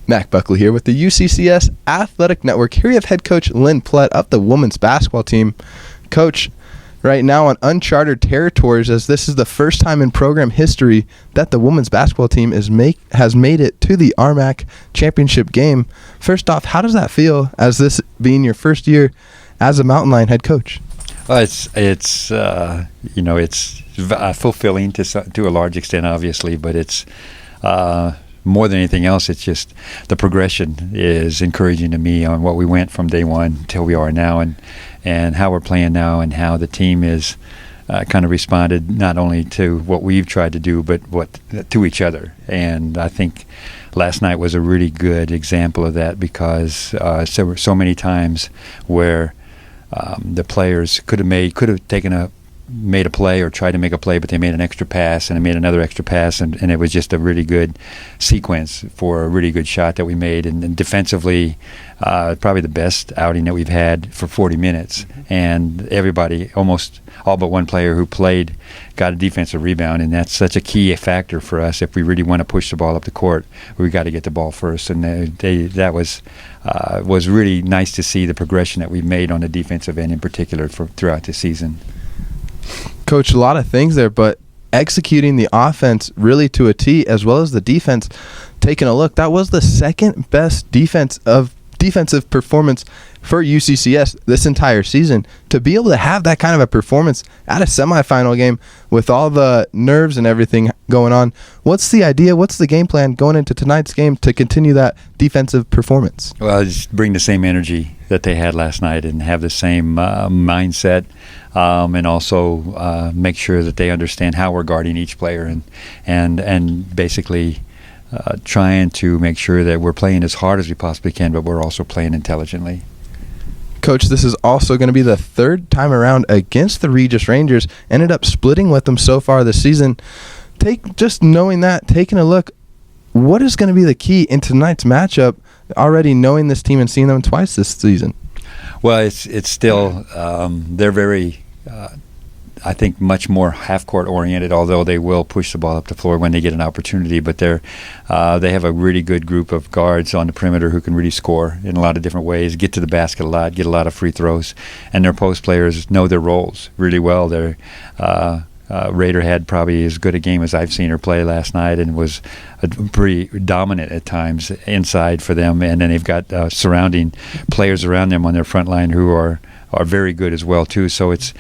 Mac Buckley here with the UCCS Athletic Network. Here we have head coach Lynn Plett of the women's basketball team. Coach, right now on uncharted territories, as this is the first time in program history that the women's basketball team has made it to the RMAC championship game. First off, how does that feel as this being your first year as a Mountain Lion head coach? Well, it's fulfilling to a large extent, obviously, but it's more than anything else, it's just the progression is encouraging to me on what we went from day one till we are now, and how we're playing now, and how the team is kind of responded not only to what we've tried to do, but to each other. And I think last night was a really good example of that, because there were so many times where the players could have made a play or tried to make a play, but they made an extra pass and they made another extra pass, and it was just a really good sequence for a really good shot that we made. And defensively, probably the best outing that we've had for 40 minutes. And everybody, almost all but one player who played, got a defensive rebound, and that's such a key factor for us. If we really want to push the ball up the court, we got to get the ball first. And that was really nice to see the progression that we've made on the defensive end in particular throughout the season. Coach, a lot of things there, but executing the offense really to a T, as well as the defense. Taking a look, that was the second best defensive performance for UCCS this entire season. To be able to have that kind of a performance at a semifinal game with all the nerves and everything going on, what's the idea? What's the game plan going into tonight's game to continue that defensive performance? Well, just bring the same energy that they had last night and have the same mindset, and also make sure that they understand how we're guarding each player, and basically trying to make sure that we're playing as hard as we possibly can, but we're also playing intelligently. Coach, this is also going to be the third time around against the Regis Rangers. Ended up splitting with them so far this season. Just knowing that, taking a look, what is going to be the key in tonight's matchup, already knowing this team and seeing them twice this season? Well, it's still they're very I think much more half-court oriented, although they will push the ball up the floor when they get an opportunity. But they have a really good group of guards on the perimeter who can really score in a lot of different ways, get to the basket a lot, get a lot of free throws, and their post players know their roles really well. Raider had probably as good a game as I've seen her play last night, and was pretty dominant at times inside for them. And then they've got surrounding players around them on their front line who are very good as well too. So it's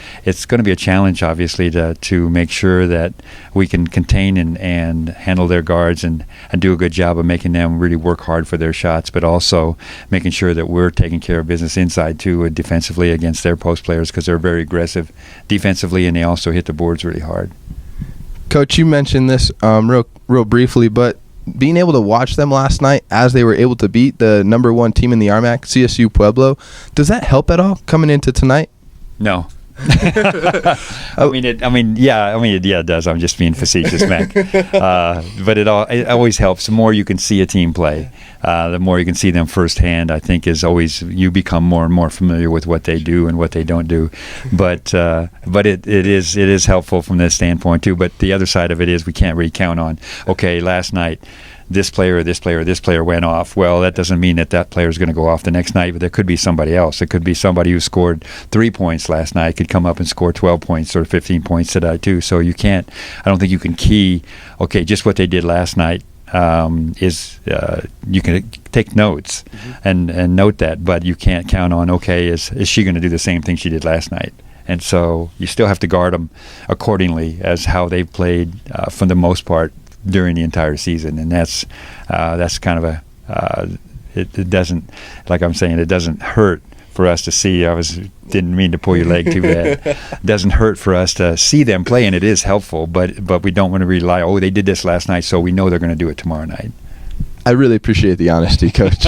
going to be a challenge, obviously, to make sure that we can contain and handle their guards and do a good job of making them really work hard for their shots, but also making sure that we're taking care of business inside too, defensively against their post players, because they're very aggressive defensively and they also hit the boards really hard. Coach, you mentioned this real briefly, but being able to watch them last night as they were able to beat the number one team in the RMAC, CSU Pueblo, does that help at all coming into tonight? No. It does. I'm just being facetious, Mac. But it always helps. The more you can see a team play, the more you can see them firsthand, I think, is always, you become more and more familiar with what they do and what they don't do. But it is helpful from this standpoint too. But the other side of it is we can't really count on, okay, last night this player went off. Well, that doesn't mean that player is going to go off the next night, but there could be somebody else. It could be somebody who scored 3 points last night could come up and score 12 points or 15 points tonight too. So I don't think you can key, okay, just what they did last night you can take notes and note that, but you can't count on, okay, is she going to do the same thing she did last night? And so you still have to guard them accordingly as how they played for the most part during the entire season. And that's kind of it doesn't, like I'm saying, it doesn't hurt for us to see. Didn't mean to pull your leg too bad. It doesn't hurt for us to see them play, and it is helpful, but we don't want to rely, oh, they did this last night, so we know they're going to do it tomorrow night. I really appreciate the honesty, Coach.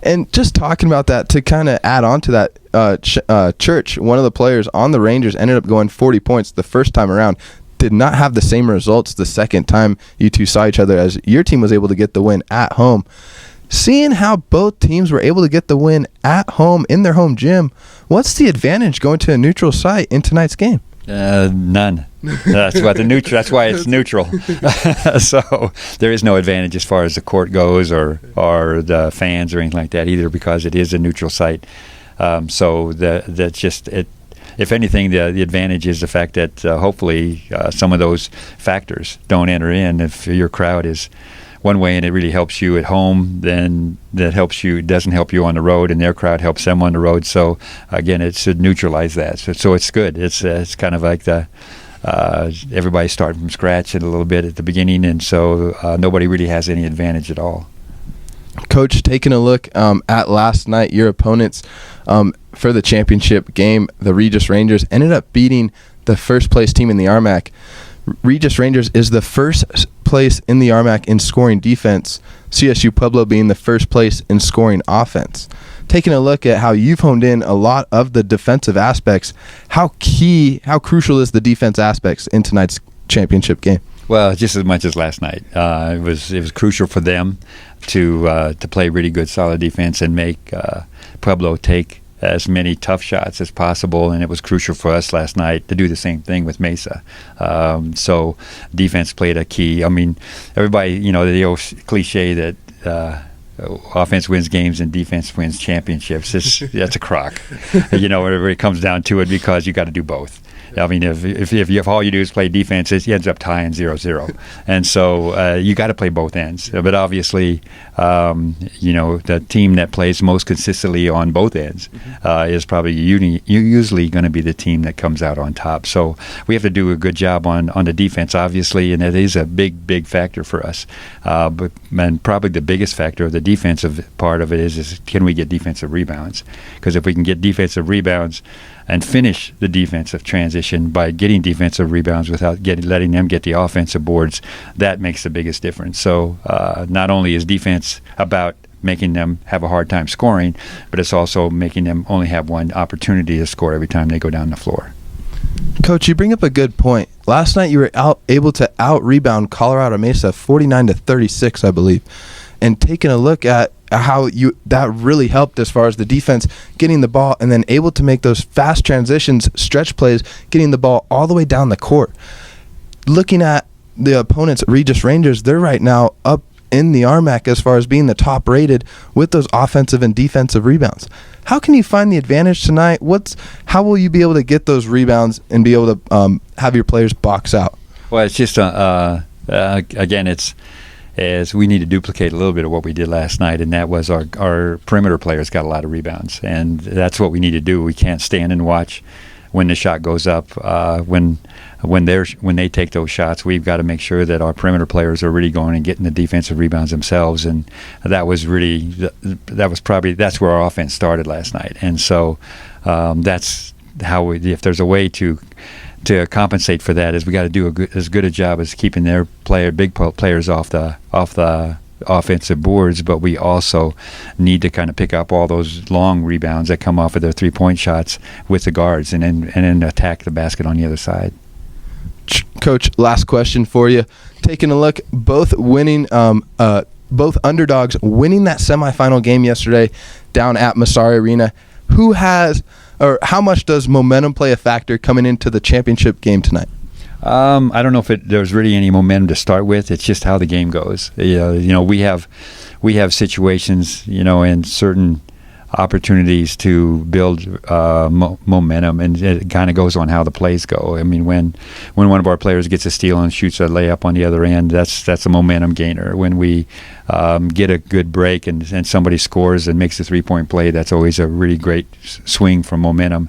And just talking about that, to kind of add on to that, Church, one of the players on the Rangers, ended up going 40 points the first time around. Did not have the same results the second time you two saw each other, as your team was able to get the win at home. Seeing how both teams were able to get the win at home in their home gym, what's the advantage going to a neutral site in tonight's game? None. That's why it's neutral. So there is no advantage as far as the court goes, or the fans or anything like that either, because it is a neutral site. So that's just it. If anything, the advantage is the fact that hopefully some of those factors don't enter in. If your crowd is one way and it really helps you at home, then that doesn't help you on the road, and their crowd helps them on the road. So again, it should neutralize that. So it's good. It's kind of like everybody starting from scratch a little bit at the beginning, and so nobody really has any advantage at all. Coach, taking a look at last night, your opponents for the championship game, the Regis Rangers, ended up beating the first place team in the RMAC. Regis Rangers is the first place in the RMAC in scoring defense, CSU Pueblo being the first place in scoring offense. Taking a look at how you've honed in a lot of the defensive aspects, how crucial is the defense aspects in tonight's championship game? Well, just as much as last night. It was crucial for them to play really good, solid defense and make Pueblo take as many tough shots as possible, and it was crucial for us last night to do the same thing with Mesa. So defense played a key. I mean, everybody, the old cliche that offense wins games and defense wins championships. That's a crock. Whenever it comes down to it, because you got to do both. I mean, if all you do is play defense, it ends up tying 0-0. And so you got to play both ends. But obviously, the team that plays most consistently on both ends is probably usually going to be the team that comes out on top. So we have to do a good job on the defense, obviously, and that is a big factor for us. And probably the biggest factor of the defensive part of it is can we get defensive rebounds? Because if we can get defensive rebounds and finish the defensive transition by getting defensive rebounds without letting them get the offensive boards, that makes the biggest difference. So not only is defense about making them have a hard time scoring, but it's also making them only have one opportunity to score every time they go down the floor. Coach, you bring up a good point. Last night you were able to out-rebound Colorado Mesa 49-36, I believe. And taking a look at how that really helped as far as the defense getting the ball and then able to make those fast transitions, stretch plays, getting the ball all the way down the court. Looking at the opponents, Regis Rangers, they're right now up in the RMAC as far as being the top rated with those offensive and defensive rebounds. How can you find the advantage tonight? How will you be able to get those rebounds and be able to have your players box out? Well, it's just again, is we need to duplicate a little bit of what we did last night, and that was our perimeter players got a lot of rebounds, and that's what we need to do. We can't stand and watch when the shot goes up. When they take those shots, we've got to make sure that our perimeter players are really going and getting the defensive rebounds themselves, and that's where our offense started last night. And so that's how if there's a way to compensate for that, is we got to do as good a job as keeping their big players off the offensive boards, but we also need to kind of pick up all those long rebounds that come off of their 3-point shots with the guards, and then attack the basket on the other side. Coach, last question for you. Taking a look, both underdogs winning that semifinal game yesterday down at Masari Arena. How much does momentum play a factor coming into the championship game tonight? I don't know if there's really any momentum to start with. It's just how the game goes. We have situations, in certain opportunities to build momentum, and it kind of goes on how the plays go. I mean, when one of our players gets a steal and shoots a layup on the other end, that's a momentum gainer. When we get a good break and somebody scores and makes a 3-point play, that's always a really great swing for momentum.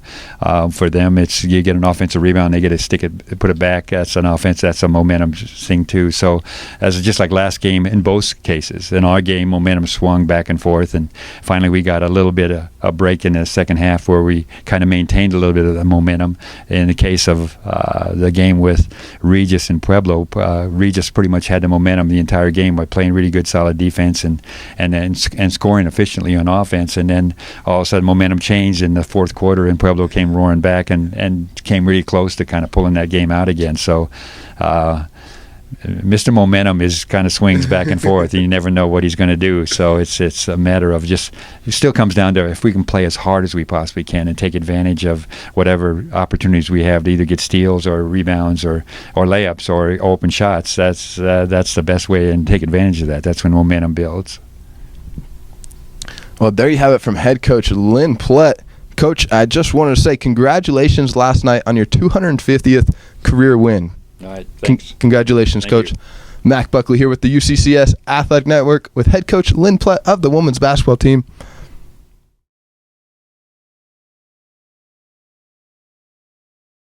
For them, it's you get an offensive rebound, they get to put it back. That's an offense. That's a momentum thing too. So, as just like last game, in both cases, in our game, momentum swung back and forth, and finally we got a little bit of a break in the second half where we kind of maintained a little bit of the momentum. In the case of the game with Regis and Pueblo, Regis pretty much had the momentum the entire game by playing really good, solid defense and scoring efficiently on offense. And then all of a sudden momentum changed in the fourth quarter, and Pueblo came roaring back and came really close to kind of pulling that game out again. So Mr. Momentum is kind of swings back and forth, and you never know what he's going to do. So it's a matter of just, it still comes down to if we can play as hard as we possibly can and take advantage of whatever opportunities we have to either get steals or rebounds or layups or open shots. That's the best way, and take advantage of that. That's when momentum builds. Well, there you have it from head coach Lynn Plett. Coach, I just wanted to say congratulations last night on your 250th career win. All right, thanks. Congratulations, Thank Coach. you. Mac Buckley here with the UCCS Athletic Network with head coach Lynn Plett of the women's basketball team.